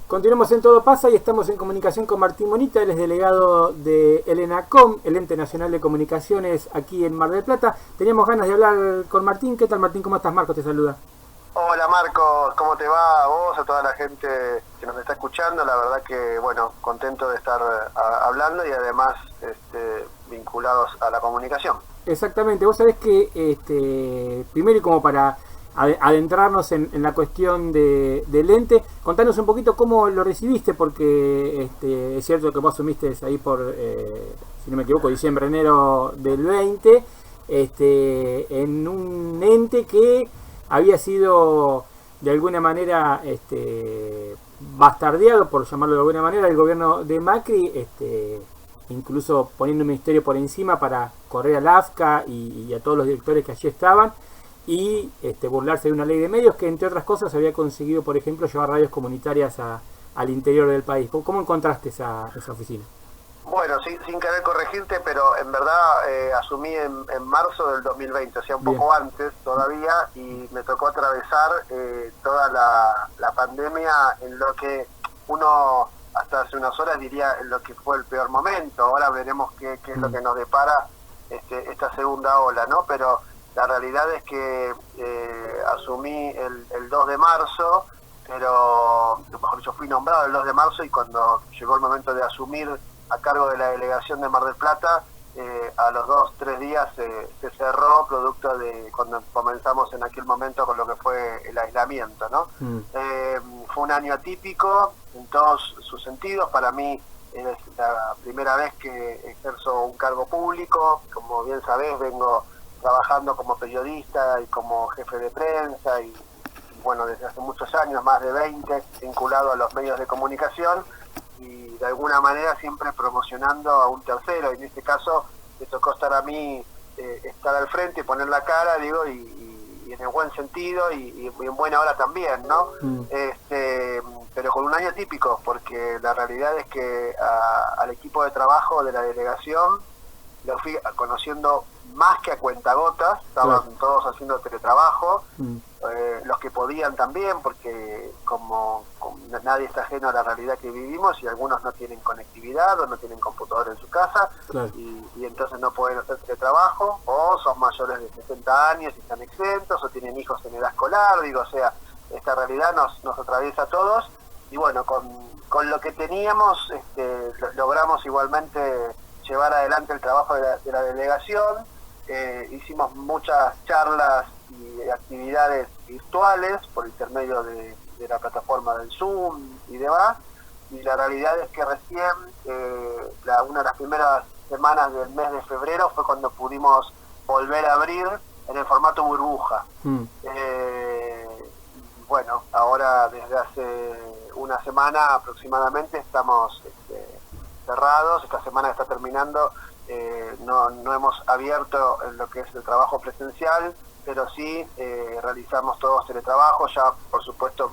Continuamos en Todo Pasa y estamos en comunicación con Martín Monita, él es delegado de el ENACOM, el Ente Nacional de Comunicaciones aquí en Mar del Plata. Teníamos ganas de hablar con Martín. ¿Qué tal, Martín? ¿Cómo estás? Marcos te saluda. Hola Marcos, ¿cómo te va? A vos, a toda la gente que nos está escuchando. La verdad que, bueno, contento de estar hablando y además vinculados a la comunicación. Exactamente, vos sabés que primero y como para adentrarnos en la cuestión del ente, contanos un poquito cómo lo recibiste, porque es cierto que vos asumiste ahí por, si no me equivoco, diciembre, enero del 20, en un ente que había sido de alguna manera bastardeado, por llamarlo de alguna manera, el gobierno de Macri, incluso poniendo un ministerio por encima para correr al AFCA y a todos los directores que allí estaban, y burlarse de una ley de medios que, entre otras cosas, había conseguido, por ejemplo, llevar radios comunitarias al interior del país. ¿Cómo encontraste esa oficina? Bueno, sin querer corregirte, pero en verdad asumí en marzo del 2020, o sea, un poco antes todavía, y me tocó atravesar toda la pandemia en lo que uno hasta hace unas horas diría en lo que fue el peor momento. Ahora veremos qué es lo que nos depara esta segunda ola, ¿no? Pero la realidad es que asumí el 2 de marzo, pero mejor dicho, fui nombrado el 2 de marzo y cuando llegó el momento de asumir a cargo de la delegación de Mar del Plata, a los 2-3 días se cerró, producto de cuando comenzamos en aquel momento con lo que fue el aislamiento, ¿no? Fue un año atípico en todos sus sentidos. Para mí es la primera vez que ejerzo un cargo público. Como bien sabés, vengo trabajando como periodista y como jefe de prensa y bueno, desde hace muchos años, más de 20, vinculado a los medios de comunicación y de alguna manera siempre promocionando a un tercero. Y en este caso me tocó estar a mí, estar al frente y poner la cara, digo, y en el buen sentido y en buena hora también, ¿no? Pero con un año típico, porque la realidad es que al equipo de trabajo de la delegación lo fui conociendo más que a cuentagotas. Estaban todos haciendo teletrabajo, los que podían también, porque como nadie está ajeno a la realidad que vivimos y algunos no tienen conectividad o no tienen computadora en su casa, y entonces no pueden hacer teletrabajo, o son mayores de 60 años y están exentos, o tienen hijos en edad escolar, digo, o sea, esta realidad nos atraviesa a todos, y bueno, con lo que teníamos logramos igualmente llevar adelante el trabajo de la delegación. Hicimos muchas charlas y actividades virtuales por intermedio de la plataforma del Zoom y demás, y la realidad es que recién una de las primeras semanas del mes de febrero fue cuando pudimos volver a abrir en el formato burbuja. Bueno, ahora desde hace una semana aproximadamente estamos cerrados. Esta semana que está terminando no hemos abierto en lo que es el trabajo presencial, pero sí realizamos todos teletrabajo, ya por supuesto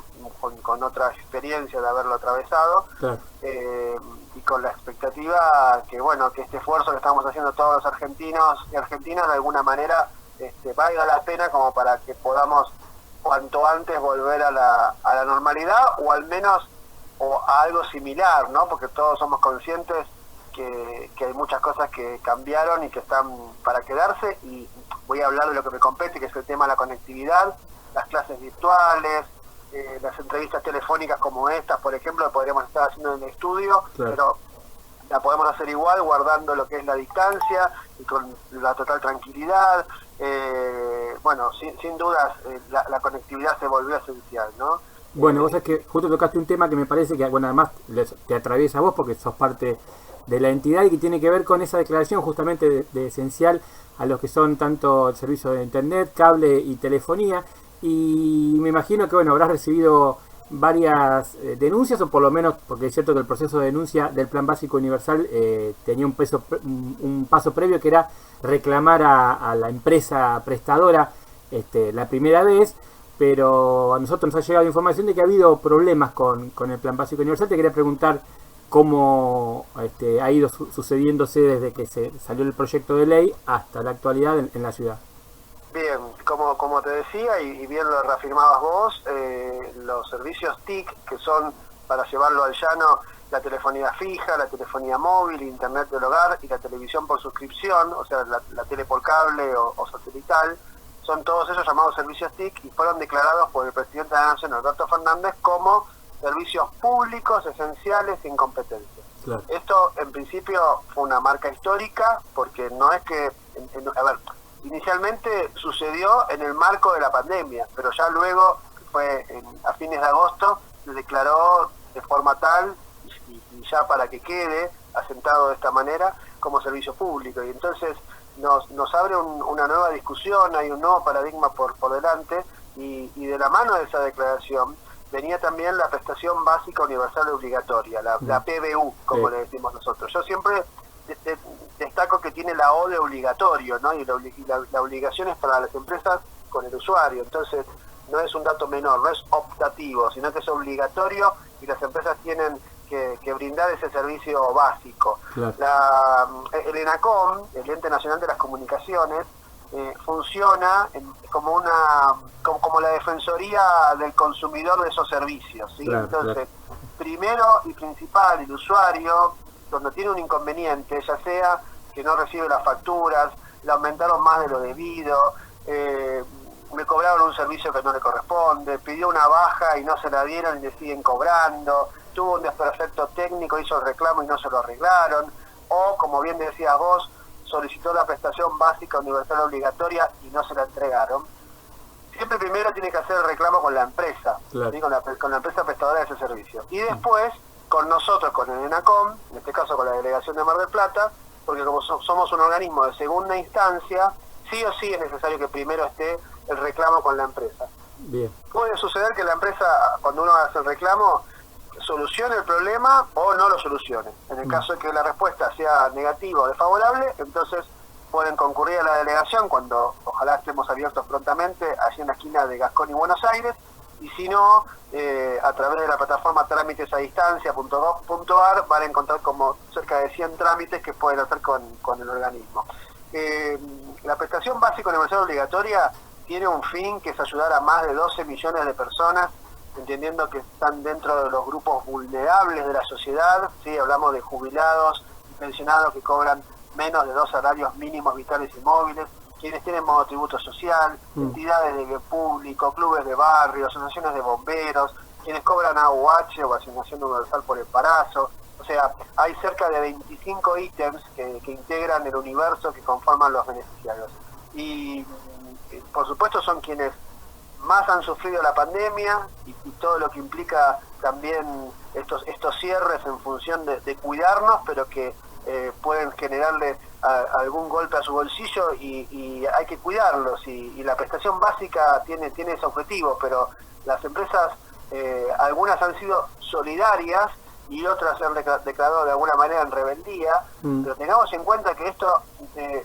con otra experiencia de haberlo atravesado, y con la expectativa que bueno, que este esfuerzo que estamos haciendo todos los argentinos y argentinas de alguna manera valga la pena, como para que podamos cuanto antes volver a la normalidad, o al menos a algo similar, ¿no? Porque todos somos conscientes que hay muchas cosas que cambiaron y que están para quedarse, y voy a hablar de lo que me compete, que es el tema de la conectividad, las clases virtuales, las entrevistas telefónicas como estas, por ejemplo, podríamos estar haciendo en el estudio, pero la podemos hacer igual, guardando lo que es la distancia y con la total tranquilidad. Bueno, sin dudas, la conectividad se volvió esencial, ¿no? Bueno, vos sabés que justo tocaste un tema que me parece que, bueno, además te atraviesa a vos porque sos parte de la entidad y que tiene que ver con esa declaración justamente de esencial a los que son tanto el servicio de internet, cable y telefonía. Y me imagino que, bueno, habrás recibido varias denuncias, o por lo menos, porque es cierto que el proceso de denuncia del Plan Básico Universal tenía un paso previo, que era reclamar a la empresa prestadora la primera vez. Pero a nosotros nos ha llegado información de que ha habido problemas con el Plan Básico Universal. Te quería preguntar cómo ha ido sucediéndose desde que se salió el proyecto de ley hasta la actualidad en la ciudad. Bien, como te decía y bien lo reafirmabas vos, los servicios TIC, que son para llevarlo al llano, la telefonía fija, la telefonía móvil, internet del hogar y la televisión por suscripción, o sea, la tele por cable o satelital. Son todos esos llamados servicios TIC y fueron declarados por el presidente de la Nación, Alberto Fernández, como servicios públicos esenciales sin competencia. Claro. Esto, en principio, fue una marca histórica, porque no es que... a ver, inicialmente sucedió en el marco de la pandemia, pero ya luego, fue a fines de agosto, se declaró de forma tal, y ya para que quede asentado de esta manera, como servicio público. Y entonces nos abre una nueva discusión, hay un nuevo paradigma por delante, y de la mano de esa declaración venía también la prestación básica universal obligatoria, la PBU, como le decimos nosotros. Yo siempre destaco que tiene la O de obligatorio, ¿no? Y la obligación es para las empresas con el usuario, entonces no es un dato menor, no es optativo, sino que es obligatorio y las empresas tienen que brindar ese servicio básico. Claro. El ENACOM, el Ente Nacional de las Comunicaciones, funciona como la defensoría del consumidor de esos servicios, ¿sí? Claro, entonces, claro. Primero y principal, el usuario, cuando tiene un inconveniente, ya sea que no recibe las facturas, le aumentaron más de lo debido, me cobraron un servicio que no le corresponde, pidió una baja y no se la dieron y le siguen cobrando, tuvo un desperfecto técnico, hizo el reclamo y no se lo arreglaron, o, como bien decías vos, solicitó la prestación básica universal obligatoria y no se la entregaron. Siempre primero tiene que hacer el reclamo con la empresa, claro. ¿Sí? con la empresa prestadora de ese servicio. Y después, con nosotros, con el ENACOM, en este caso con la Delegación de Mar del Plata, porque como somos un organismo de segunda instancia, sí o sí es necesario que primero esté el reclamo con la empresa. Bien. Puede suceder que la empresa, cuando uno hace el reclamo, solucione el problema o no lo solucione. En el caso de que la respuesta sea negativa o desfavorable, entonces pueden concurrir a la delegación, cuando ojalá estemos abiertos prontamente, allí en la esquina de Gascón y Buenos Aires, y si no, a través de la plataforma trámitesadistancia.gov.ar van a encontrar como cerca de 100 trámites que pueden hacer con el organismo. La prestación básica universal obligatoria tiene un fin que es ayudar a más de 12 millones de personas, entendiendo que están dentro de los grupos vulnerables de la sociedad, ¿sí? Hablamos de jubilados y pensionados que cobran menos de 2 salarios mínimos vitales y móviles, quienes tienen monotributo social, entidades de bien público, clubes de barrio, asociaciones de bomberos, quienes cobran AUH o asignación universal por embarazo. O sea, hay cerca de 25 ítems que integran el universo que conforman los beneficiarios. Y por supuesto son quienes más han sufrido la pandemia y todo lo que implica también estos cierres en función de cuidarnos, pero que pueden generarle algún golpe a su bolsillo y hay que cuidarlos, y la prestación básica tiene ese objetivo, pero las empresas, algunas han sido solidarias y otras se han declarado de alguna manera en rebeldía, pero tengamos en cuenta que esto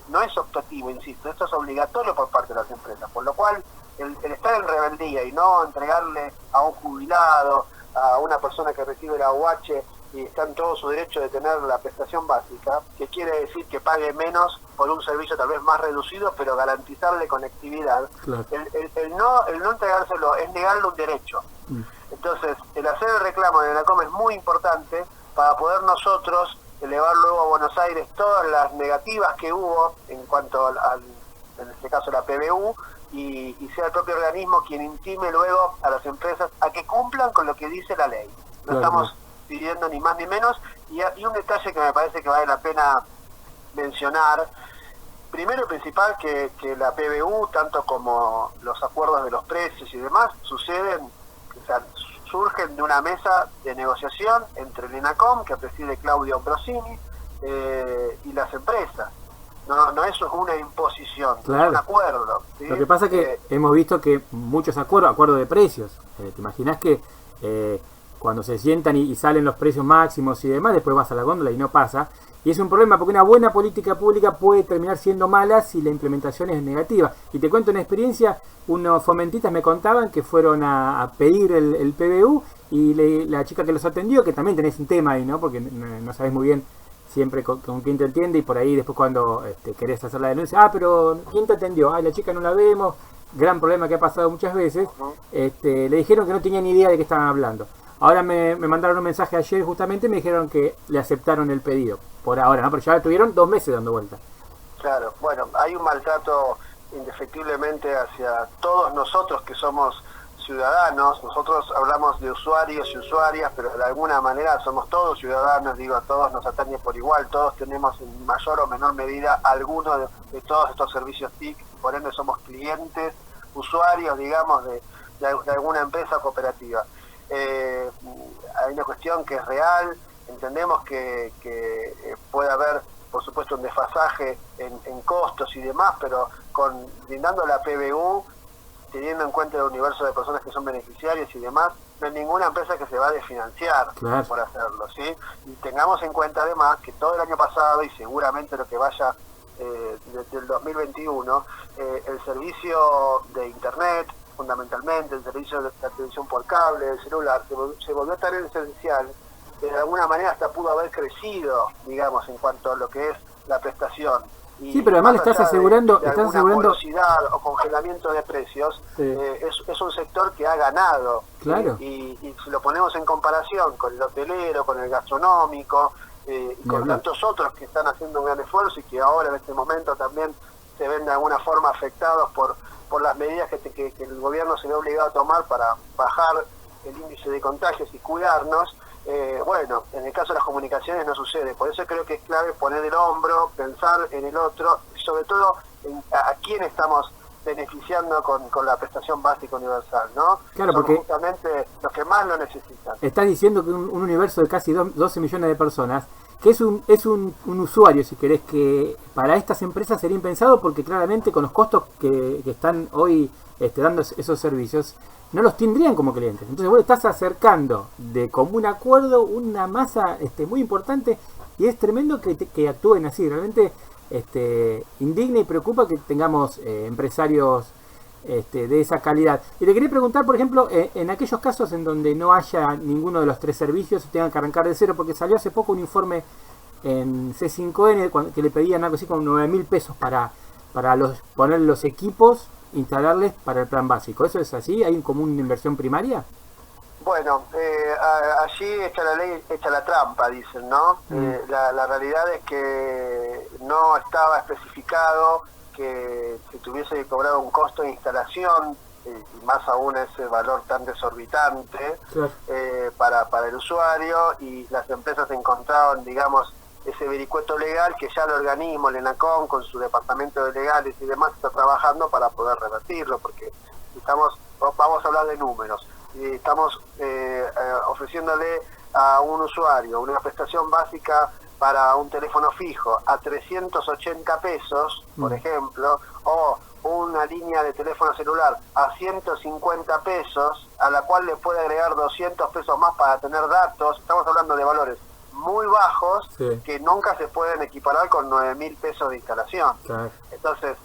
no es optativo, insisto, esto es obligatorio por parte de las empresas, por lo cual el estar en rebeldía y no entregarle a un jubilado, a una persona que recibe la AUH y está en todo su derecho de tener la prestación básica, que quiere decir que pague menos por un servicio tal vez más reducido, pero garantizarle conectividad. Claro. El no entregárselo es negarle un derecho. Entonces, el hacer el reclamo de ENACOM es muy importante para poder nosotros elevar luego a Buenos Aires todas las negativas que hubo en cuanto en este caso la PBU, y sea el propio organismo quien intime luego a las empresas a que cumplan con lo que dice la ley. No estamos pidiendo ni más ni menos, y un detalle que me parece que vale la pena mencionar, primero y principal, que la PBU, tanto como los acuerdos de los precios y demás, surgen de una mesa de negociación entre el ENACOM, que preside Claudio Ambrosini, y las empresas. No es una imposición, claro. Es un acuerdo, ¿sí? Lo que pasa es que hemos visto que muchos acuerdos de precios, ¿te imaginas que cuando se sientan y salen los precios máximos y demás, después vas a la góndola y no pasa? Y es un problema porque una buena política pública puede terminar siendo mala si la implementación es negativa. Y te cuento una experiencia, unos fomentistas me contaban que fueron a pedir el PBU, y la chica que los atendió, que también tenés un tema ahí, ¿no? Porque no sabes muy bien siempre con quién te entiende, y por ahí después cuando querés hacer la denuncia, pero ¿quién te atendió? La chica no la vemos, gran problema que ha pasado muchas veces. Le dijeron que no tenían ni idea de qué estaban hablando. Ahora me mandaron un mensaje ayer justamente y me dijeron que le aceptaron el pedido. Por ahora, ¿no? Pero ya tuvieron 2 meses dando vuelta. Claro, bueno, hay un maltrato indefectiblemente hacia todos nosotros que somos ciudadanos. Nosotros hablamos de usuarios y usuarias, pero de alguna manera somos todos ciudadanos, digo, a todos nos atañe por igual, todos tenemos en mayor o menor medida alguno de todos estos servicios TIC, por ende somos clientes, usuarios, digamos, de alguna empresa cooperativa. Hay una cuestión que es real, entendemos que puede haber, por supuesto, un desfasaje en costos y demás, pero brindando la PBU, teniendo en cuenta el universo de personas que son beneficiarios y demás, no hay ninguna empresa que se va a desfinanciar por hacerlo, ¿sí? Y tengamos en cuenta además que todo el año pasado y seguramente lo que vaya desde el 2021, el servicio de internet, fundamentalmente el servicio de la televisión por cable, el celular, se volvió tan esencial que de alguna manera hasta pudo haber crecido, digamos, en cuanto a lo que es la prestación. Y sí, pero además le estás asegurando... de alguna morosidad o congelamiento de precios, sí. Es un sector que ha ganado. Claro. Y si lo ponemos en comparación con el hotelero, con el gastronómico, y con tantos otros que están haciendo un gran esfuerzo y que ahora en este momento también se ven de alguna forma afectados por las medidas que el gobierno se ve obligado a tomar para bajar el índice de contagios y cuidarnos. Bueno, en el caso de las comunicaciones no sucede, por eso creo que es clave poner el hombro, pensar en el otro, y sobre todo a quién estamos beneficiando con la prestación básica universal, ¿no? Claro, son porque justamente los que más lo necesitan. Estás diciendo que un universo de casi 12 millones de personas, que es un usuario, si querés, que para estas empresas sería impensado porque claramente con los costos que están hoy dando esos servicios, no los tendrían como clientes. Entonces vos estás acercando de común acuerdo una masa muy importante y es tremendo que actúen así. Realmente indigna y preocupa que tengamos empresarios de esa calidad. Y te quería preguntar, por ejemplo, en aquellos casos en donde no haya ninguno de los 3 servicios y tengan que arrancar de cero, porque salió hace poco un informe en C5N que le pedían algo así como 9.000 pesos para poner los equipos, instalarles para el plan básico. ¿Eso es así? ¿Hay como una inversión primaria? Bueno, allí está la ley, está la trampa, dicen, ¿no? La realidad es que no estaba especificado que se tuviese que cobrar un costo de instalación, y más aún ese valor tan desorbitante, claro, para el usuario, y las empresas encontraron, digamos, ese vericueto legal que ya el organismo, el ENACOM, con su departamento de legales y demás, está trabajando para poder revertirlo, porque vamos a hablar de números, y estamos ofreciéndole a un usuario una prestación básica para un teléfono fijo a 380 pesos, por ejemplo, o una línea de teléfono celular a 150 pesos, a la cual le puede agregar 200 pesos más para tener datos. Estamos hablando de valores muy bajos, sí, que nunca se pueden equiparar con 9.000 pesos de instalación. Claro. Entonces,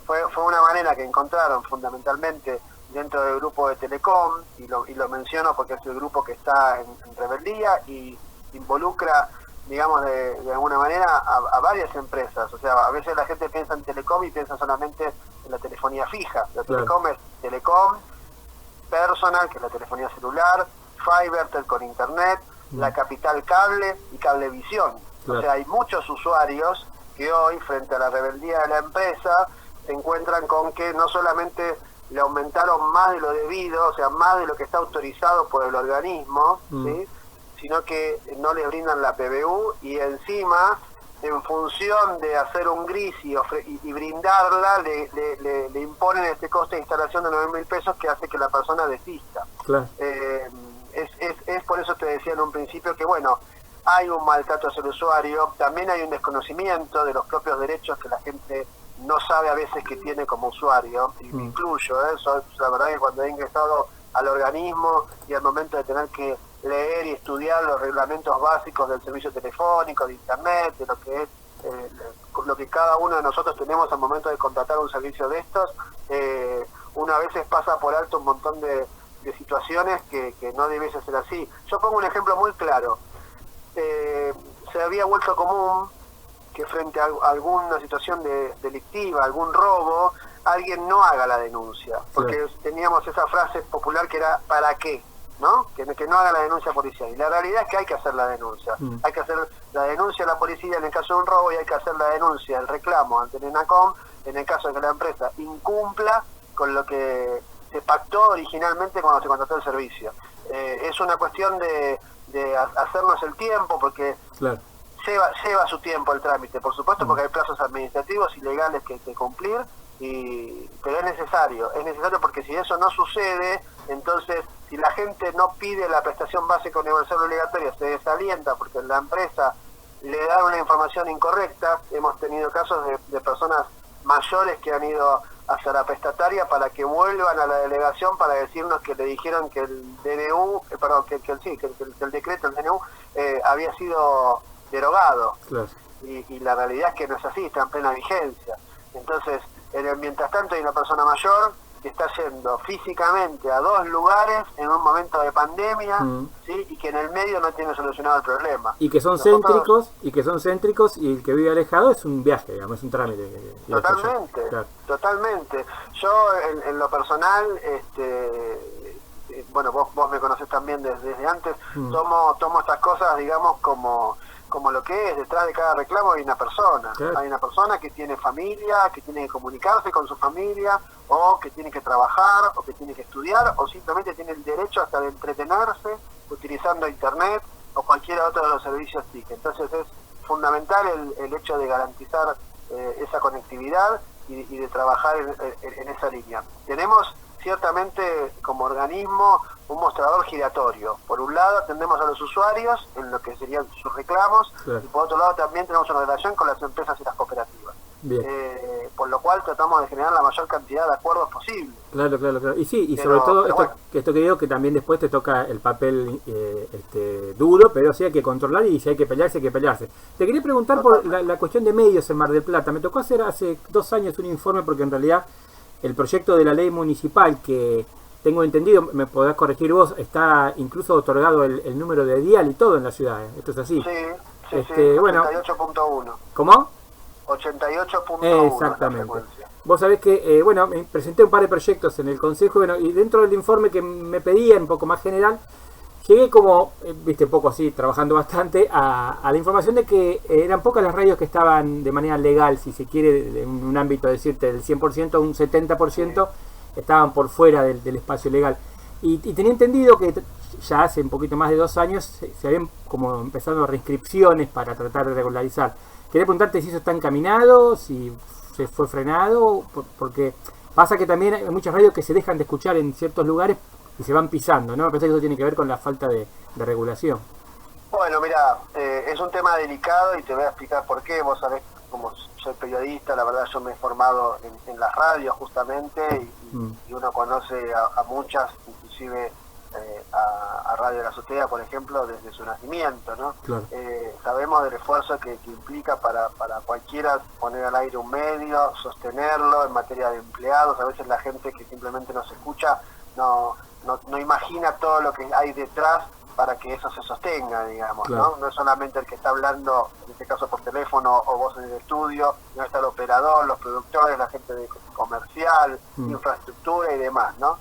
fue una manera que encontraron fundamentalmente dentro del grupo de Telecom, y lo menciono porque es el grupo que está en rebeldía y involucra, digamos, de alguna manera a varias empresas. O sea, a veces la gente piensa en Telecom y piensa solamente en la telefonía fija. La Telecom es Telecom, Personal, que es la telefonía celular, Fibertel con internet, la Capital Cable y Cablevisión. Claro. O sea, hay muchos usuarios que hoy, frente a la rebeldía de la empresa, se encuentran con que no solamente le aumentaron más de lo debido, o sea, más de lo que está autorizado por el organismo, ¿sí?, sino que no le brindan la PBU, y encima, en función de hacer un gris y brindarla, le imponen este coste de instalación de 9.000 pesos que hace que la persona desista. Claro. Es por eso te decía en un principio que, bueno, hay un maltrato hacia el usuario, también hay un desconocimiento de los propios derechos que la gente no sabe a veces que tiene como usuario, y me incluyo, la verdad que cuando he ingresado al organismo y al momento de tener que leer y estudiar los reglamentos básicos del servicio telefónico, de internet, de lo que es lo que cada uno de nosotros tenemos al momento de contratar un servicio de estos, uno a veces pasa por alto un montón de situaciones que no debiese ser así. Yo pongo un ejemplo muy claro. Se había vuelto común que frente a alguna situación delictiva, algún robo, alguien no haga la denuncia, porque teníamos esa frase popular que era ¿para qué? ¿no? Que no haga la denuncia policial. Y la realidad es que hay que hacer la denuncia. Hay que hacer la denuncia a la policía en el caso de un robo y hay que hacer la denuncia, el reclamo ante el ENACOM en el caso de que la empresa incumpla con lo que se pactó originalmente cuando se contrató el servicio. Es una cuestión de hacernos el tiempo, porque claro, lleva su tiempo el trámite, por supuesto, porque hay plazos administrativos y legales que cumplir, pero es necesario porque si eso no sucede, entonces si la gente no pide la prestación básica universal obligatoria, se desalienta porque la empresa le da una información incorrecta. Hemos tenido casos de personas mayores que han ido hacia la prestataria para que vuelvan a la delegación para decirnos que le dijeron que el DNU, que el decreto del DNU había sido derogado. claro. Y la realidad es que no es así, está en plena vigencia. Entonces, mientras tanto hay una persona mayor que está yendo físicamente a 2 lugares en un momento de pandemia, ¿sí? Y que en el medio no tiene solucionado el problema. Y que son céntricos, y el que vive alejado es un viaje, digamos, es un trámite. Totalmente, claro. Totalmente. Yo en lo personal, bueno, vos me conocés también desde antes, tomo estas cosas, digamos, como lo que es. Detrás de cada reclamo hay una persona. Claro. Hay una persona que tiene familia, que tiene que comunicarse con su familia, o que tiene que trabajar, o que tiene que estudiar, o simplemente tiene el derecho hasta de entretenerse utilizando internet o cualquier otro de los servicios TIC. Entonces es fundamental el hecho de garantizar esa conectividad y de trabajar en esa línea. Tenemos ciertamente como organismo un mostrador giratorio. Por un lado atendemos a los usuarios en lo que serían sus reclamos, claro, y por otro lado también tenemos una relación con las empresas y las cooperativas. Por lo cual tratamos de generar la mayor cantidad de acuerdos posible. Claro. Y sí, y sobre todo esto que digo, que también después te toca el papel duro, pero sí hay que controlar, y si hay que pelearse, hay que pelearse. Te quería preguntar por la cuestión de medios en Mar del Plata. Me tocó hacer hace 2 años un informe, porque en realidad el proyecto de la ley municipal, que tengo entendido, me podrás corregir vos, está incluso otorgado el número de dial y todo en la ciudad. ¿Esto es así? Sí, bueno, 88.1. ¿Cómo? 88.1. Exactamente. Vos sabés que, me presenté un par de proyectos en el Consejo, y dentro del informe que me pedía, un poco más general, llegué como, un poco así, trabajando bastante, a la información de que eran pocas las radios que estaban de manera legal, si se quiere, en un ámbito, decirte, del 100%, un 70%, estaban por fuera del espacio legal. Y tenía entendido que ya hace un poquito más de 2 años se habían como empezado reinscripciones para tratar de regularizar. Quería preguntarte si eso está encaminado, si se fue frenado, porque pasa que también hay muchas radios que se dejan de escuchar en ciertos lugares y se van pisando, ¿no? Me parece que eso tiene que ver con la falta de regulación. Bueno, mira, es un tema delicado y te voy a explicar por qué. Vos sabés, como soy periodista, la verdad yo me he formado en las radios justamente, y uno conoce a muchas, inclusive a Radio de la Azotea, por ejemplo, desde su nacimiento, ¿no? Claro. Sabemos del esfuerzo que implica para cualquiera poner al aire un medio, sostenerlo en materia de empleados. A veces la gente que simplemente nos escucha no imagina todo lo que hay detrás para que eso se sostenga, digamos, claro, ¿no? No es solamente el que está hablando, en este caso por teléfono o vos en el estudio, no está el operador, los productores, la gente de comercial, infraestructura y demás, ¿no?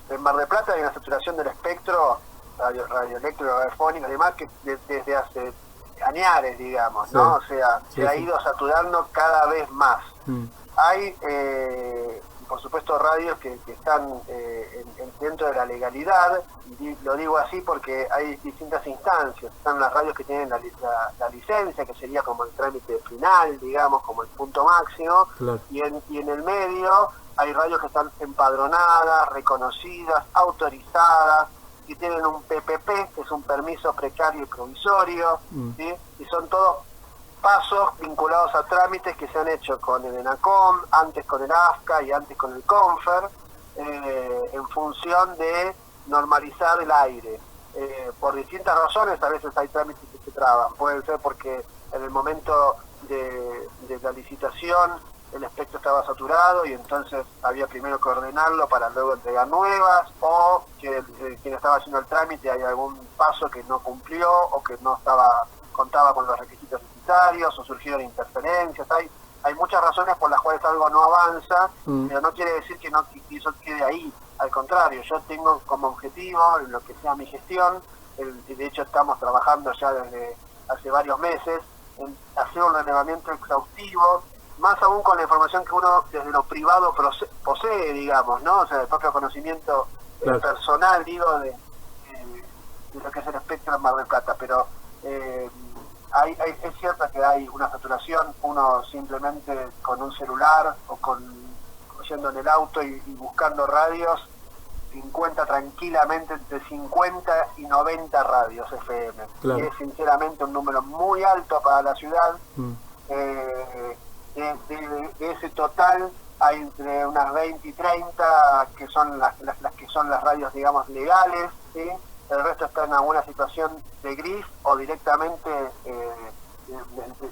En Mar del Plata hay una saturación del espectro radioeléctrico, radiofónico y demás, que desde hace añares, digamos, ¿no? Sí. O sea, se ha ido saturando cada vez más. Hay, por supuesto, radios que están dentro de la legalidad, y lo digo así porque hay distintas instancias. Están las radios que tienen la licencia, que sería como el trámite final, digamos, como el punto máximo, claro, y en el medio hay radios que están empadronadas, reconocidas, autorizadas, que tienen un PPP, que es un permiso precario y provisorio, ¿sí? Y son todos pasos vinculados a trámites que se han hecho con el ENACOM, antes con el AFCA y antes con el CONFER, en función de normalizar el aire. Por distintas razones, a veces hay trámites que se traban. Puede ser porque en el momento de la licitación el espectro estaba saturado y entonces había primero que ordenarlo para luego entregar nuevas, o que quien estaba haciendo el trámite hay algún paso que no cumplió o que no contaba con los requisitos necesarios, o surgieron interferencias. hay muchas razones por las cuales algo no avanza, pero no quiere decir que eso quede ahí. Al contrario, yo tengo como objetivo, en lo que sea mi gestión, de hecho estamos trabajando ya desde hace varios meses, en hacer un relevamiento exhaustivo, más aún con la información que uno desde lo privado posee, digamos, ¿no? O sea, el propio conocimiento personal, digo, de lo que es el espectro de Mar del Plata, pero es cierto que hay una saturación, uno simplemente con un celular o yendo en el auto y buscando radios, encuentra tranquilamente entre 50 y 90 radios FM. Claro. Y es sinceramente un número muy alto para la ciudad. De ese total hay entre unas 20 y 30 que son las que son las radios, digamos, legales, ¿sí? El resto está en alguna situación de gris o directamente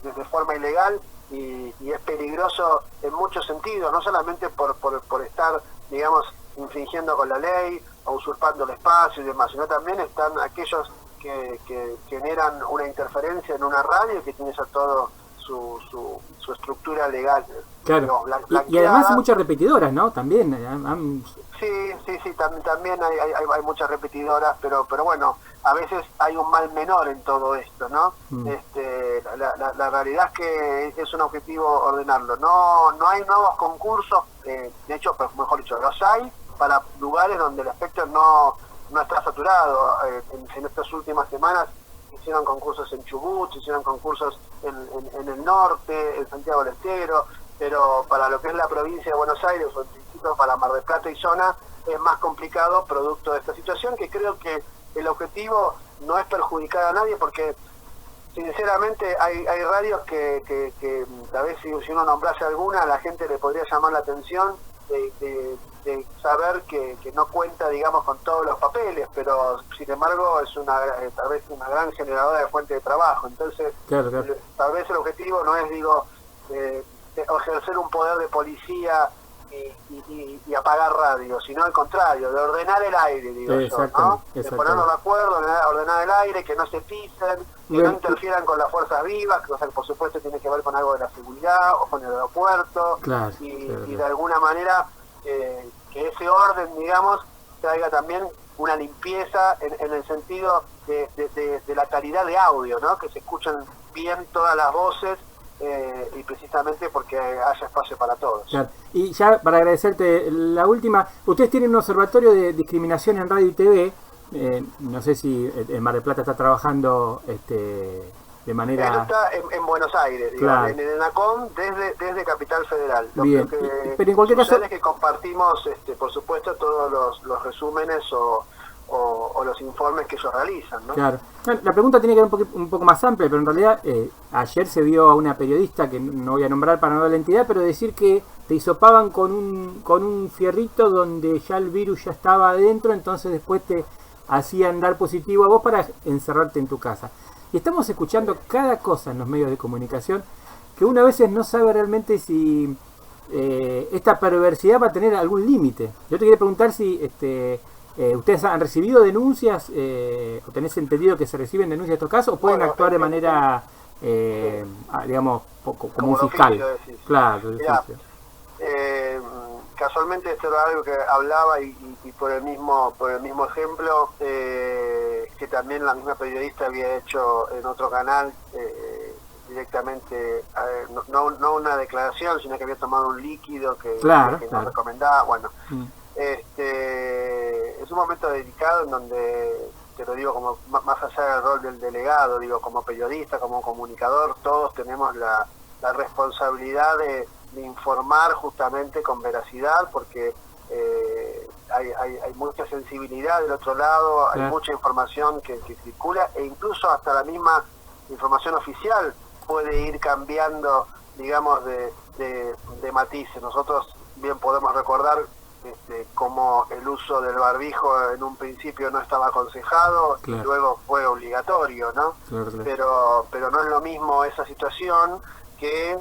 de forma ilegal, y es peligroso en muchos sentidos, no solamente por estar, digamos, infringiendo con la ley o usurpando el espacio y demás, sino también están aquellos que generan una interferencia en una radio y que tiene ya todo su estructura legal. Claro. Y además hay muchas repetidoras, ¿no? También. Sí, también hay muchas repetidoras, pero bueno, a veces hay un mal menor en todo esto, ¿no? La realidad es que es un objetivo ordenarlo. No hay nuevos concursos, de hecho, mejor dicho, los hay para lugares donde el espectro no está saturado. En estas últimas semanas hicieron concursos en Chubut, hicieron concursos en el norte, en Santiago del Estero, pero para lo que es la provincia de Buenos Aires, o en principio para Mar del Plata y zona, es más complicado producto de esta situación, que creo que el objetivo no es perjudicar a nadie, porque sinceramente hay radios que a veces si uno nombrase alguna, a la gente le podría llamar la atención de saber que no cuenta, digamos, con todos los papeles, pero sin embargo es tal vez una gran generadora de fuente de trabajo. Entonces, claro. Tal vez el objetivo no es, digo, ejercer un poder de policía y apagar radio, sino al contrario, de ordenar el aire, digo yo, ¿no? De ponernos de acuerdo, ordenar el aire, que no se pisen, que no interfieran con las fuerzas vivas, que, o sea, por supuesto tiene que ver con algo de la seguridad o con el aeropuerto, y de alguna manera que ese orden, digamos, traiga también una limpieza en el sentido de la calidad de audio, ¿no? Que se escuchen bien todas las voces, y precisamente porque haya espacio para todos. Claro. Y ya para agradecerte la última, ustedes tienen un observatorio de discriminación en radio y TV, no sé si en Mar del Plata está trabajando de manera... Él está en Buenos Aires, digamos, en el ENACOM, desde Capital Federal. Bien. Pero en cualquier caso... es que compartimos, por supuesto, todos los resúmenes o los informes que ellos realizan, ¿no? Claro. La pregunta tiene que ver un poco más amplia, pero en realidad ayer se vio a una periodista, que no voy a nombrar para no dar la entidad, pero decir que te hisopaban con un fierrito donde ya el virus ya estaba adentro, entonces después te hacían dar positivo a vos para encerrarte en tu casa. Y estamos escuchando cada cosa en los medios de comunicación que uno a veces no sabe realmente si esta perversidad va a tener algún límite. Yo te quería preguntar si ¿ustedes han recibido denuncias o tenés entendido que se reciben denuncias en estos casos, o pueden actuar de manera, digamos, como un fiscal? Claro, casualmente esto era algo que hablaba y por el mismo ejemplo que también la misma periodista había hecho en otro canal, directamente, no una declaración, sino que había tomado un líquido que nos recomendaba. Bueno, es un momento delicado en donde, te lo digo, como más allá del rol del delegado, digo, como periodista, como comunicador, todos tenemos la responsabilidad de informar justamente con veracidad, porque hay mucha sensibilidad del otro lado, hay mucha información que circula, e incluso hasta la misma información oficial puede ir cambiando, digamos, de matices. Nosotros bien podemos recordar como el uso del barbijo en un principio no estaba aconsejado, y luego fue obligatorio, ¿no? Pero no es lo mismo esa situación que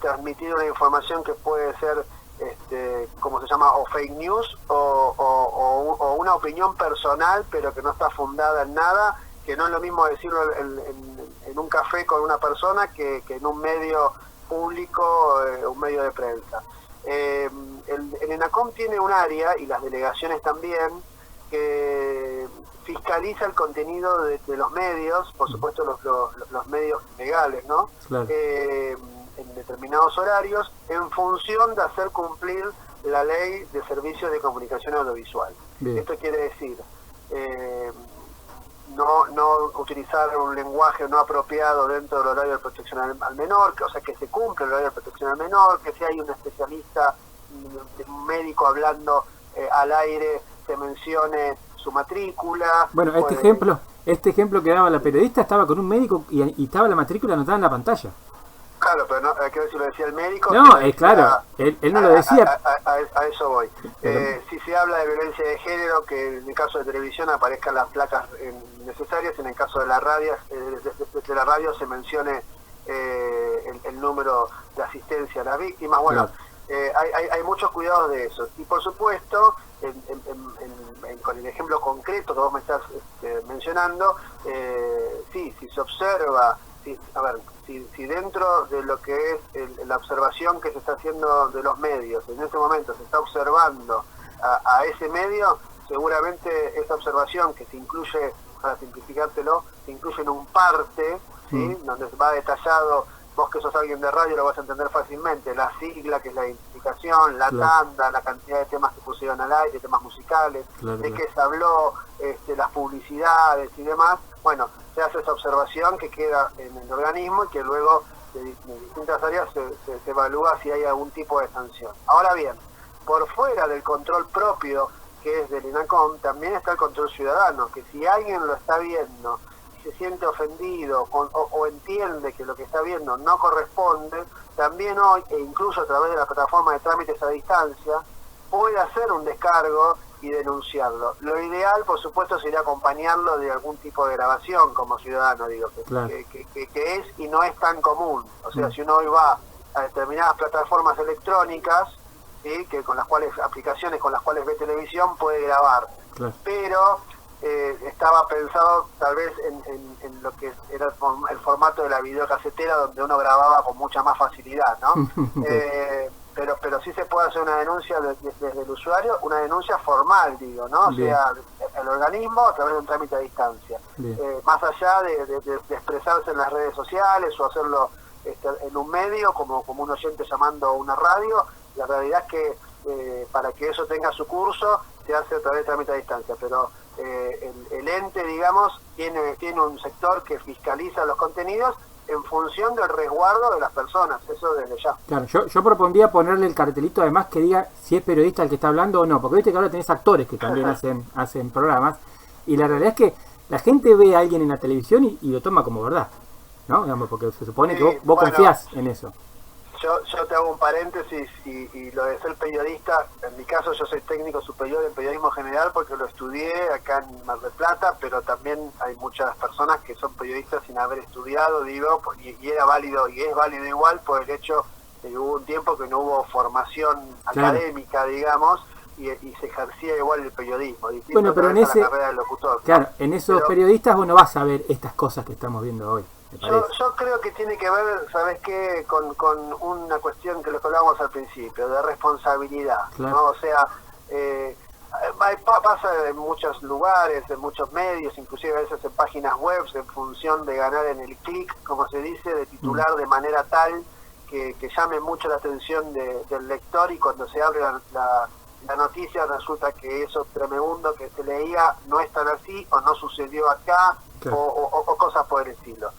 transmitir una información que puede ser, como se llama, o fake news, o una opinión personal, pero que no está fundada en nada, que no es lo mismo decirlo en en un café con una persona que en un medio público, un medio de prensa. El ENACOM tiene un área, y las delegaciones también, que fiscaliza el contenido de los medios, por supuesto los medios legales, ¿no? Claro. En determinados horarios, en función de hacer cumplir la ley de servicios de comunicación audiovisual. Bien. Esto quiere decir no utilizar un lenguaje no apropiado dentro del horario de protección al menor, o sea, que se cumple el horario de protección al menor, que si hay un especialista, un médico hablando al aire, se mencione su matrícula. Bueno, este ejemplo que daba la periodista estaba con un médico y estaba la matrícula anotada en la pantalla. Claro, pero no, quiero decir, lo decía el médico. No, claro, él no lo decía. A eso voy. Si se habla de violencia de género, que en el caso de televisión aparezcan las placas necesarias, en el caso de la radio, de la radio se mencione el número de asistencia a las víctimas. Bueno, claro. Hay muchos cuidados de eso. Y por supuesto, con el ejemplo concreto que vos me estás mencionando, sí, si se observa, si dentro de lo que es la observación que se está haciendo de los medios, en ese momento se está observando a ese medio, seguramente esa observación que se incluye, para simplificártelo, se incluye en un parte, ¿sí? Donde va detallado, vos que sos alguien de radio lo vas a entender fácilmente, la sigla, que es la identificación, la tanda, la cantidad de temas que pusieron al aire, temas musicales, de qué se habló, las publicidades y demás. Bueno, se hace esa observación que queda en el organismo y que luego de distintas áreas se evalúa si hay algún tipo de sanción. Ahora bien, por fuera del control propio que es del ENACOM, también está el control ciudadano, que si alguien lo está viendo y se siente ofendido o entiende que lo que está viendo no corresponde, también hoy, e incluso a través de la plataforma de trámites a distancia, puede hacer un descargo y denunciarlo. Lo ideal, por supuesto, sería acompañarlo de algún tipo de grabación como ciudadano, digo, que es y no es tan común. O sea, si uno hoy va a determinadas plataformas electrónicas, ¿sí? Que con las cuales, aplicaciones con las cuales ve televisión, puede grabar. Claro. Pero estaba pensado tal vez en lo que era el formato de la videocasetera, donde uno grababa con mucha más facilidad, ¿no? Pero sí se puede hacer una denuncia desde el usuario, una denuncia formal, digo, ¿no? O sea, el organismo a través de un trámite a distancia. Más allá de expresarse en las redes sociales o hacerlo en un medio, como un oyente llamando a una radio, la realidad es que para que eso tenga su curso, se hace a través de trámite a distancia, pero el ente, digamos, tiene un sector que fiscaliza los contenidos en función del resguardo de las personas, eso desde ya. Claro, yo propondría ponerle el cartelito además que diga si es periodista el que está hablando o no, porque viste que ahora tenés actores que también hacen programas, y la realidad es que la gente ve a alguien en la televisión y lo toma como verdad, ¿no? Digamos, porque se supone que vos confías en eso. Yo te hago un paréntesis y lo de ser periodista, en mi caso yo soy técnico superior en periodismo general porque lo estudié acá en Mar del Plata, pero también hay muchas personas que son periodistas sin haber estudiado, digo, y era válido y es válido igual por el hecho de que hubo un tiempo que no hubo formación académica, digamos, y se ejercía igual el periodismo. Bueno, pero en la carrera del locutor. Claro, en esos periodistas vos no vas a ver estas cosas que estamos viendo hoy. Yo creo que tiene que ver, ¿sabes qué? Con una cuestión que lo que hablábamos al principio, de responsabilidad, claro. ¿No? O sea, pasa en muchos lugares, en muchos medios, inclusive a veces en páginas web, en función de ganar en el clic, como se dice, de titular de manera tal que llame mucho la atención del lector, y cuando se abre la noticia resulta que eso tremendo que se leía no es tan así, o no sucedió acá, claro. o cosas por el estilo.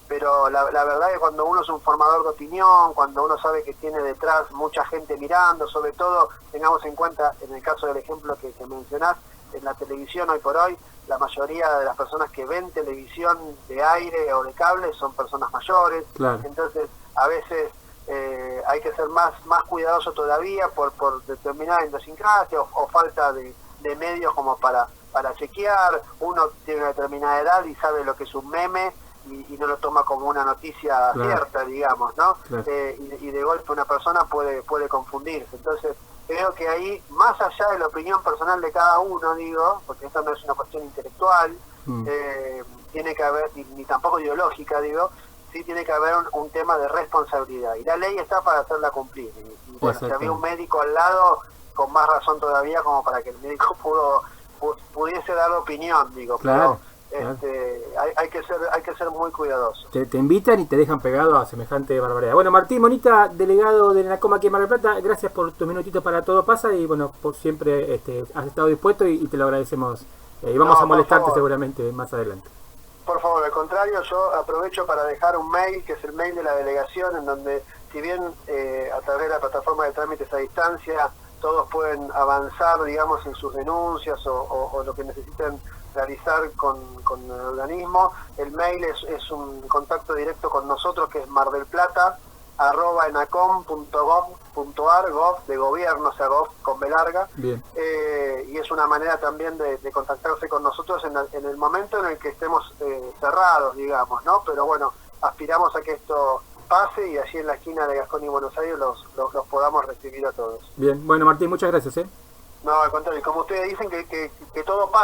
Pero la verdad es que cuando uno es un formador de opinión, cuando uno sabe que tiene detrás mucha gente mirando, sobre todo tengamos en cuenta, en el caso del ejemplo que mencionás, en la televisión hoy por hoy, la mayoría de las personas que ven televisión de aire o de cable son personas mayores, claro. Entonces a veces hay que ser más cuidadoso todavía por determinada idiosincrasia o falta de medios como para chequear. Uno tiene una determinada edad y sabe lo que es un meme y no lo toma como una noticia claro. cierta, digamos, ¿no? Claro. Y de golpe una persona puede confundirse. Entonces creo que ahí, más allá de la opinión personal de cada uno, digo, porque esto no es una cuestión intelectual, tiene que haber, ni tampoco ideológica, digo, sí tiene que haber un tema de responsabilidad. Y la ley está para hacerla cumplir. Y bueno, si había un médico al lado, con más razón todavía, como para que el médico pudiese dar opinión, digo. Claro. Pero hay que ser muy cuidadoso. Te invitan y te dejan pegado a semejante barbaridad. Bueno, Martín Monita, delegado de NACOM aquí en Mar del Plata, gracias por tus minutitos para Todo Pasa y bueno, por siempre has estado dispuesto y te lo agradecemos. Y vamos a molestarte seguramente más adelante. Por favor, al contrario, yo aprovecho para dejar un mail, que es el mail de la delegación, en donde, si bien a través de la plataforma de trámites a distancia, todos pueden avanzar, digamos, en sus denuncias o lo que necesiten realizar con el organismo, el mail es un contacto directo con nosotros, que es mardelplata@enacom.gov.ar, gov de gobierno, o sea, gov con B larga. Bien. Y es una manera también de contactarse con nosotros en el momento en el que estemos cerrados, digamos, ¿no? Pero bueno, aspiramos a que esto pase y allí en la esquina de Gascón y Buenos Aires los podamos recibir a todos. Bien, bueno Martín, muchas gracias. No, al contrario, como ustedes dicen, que todo pasa.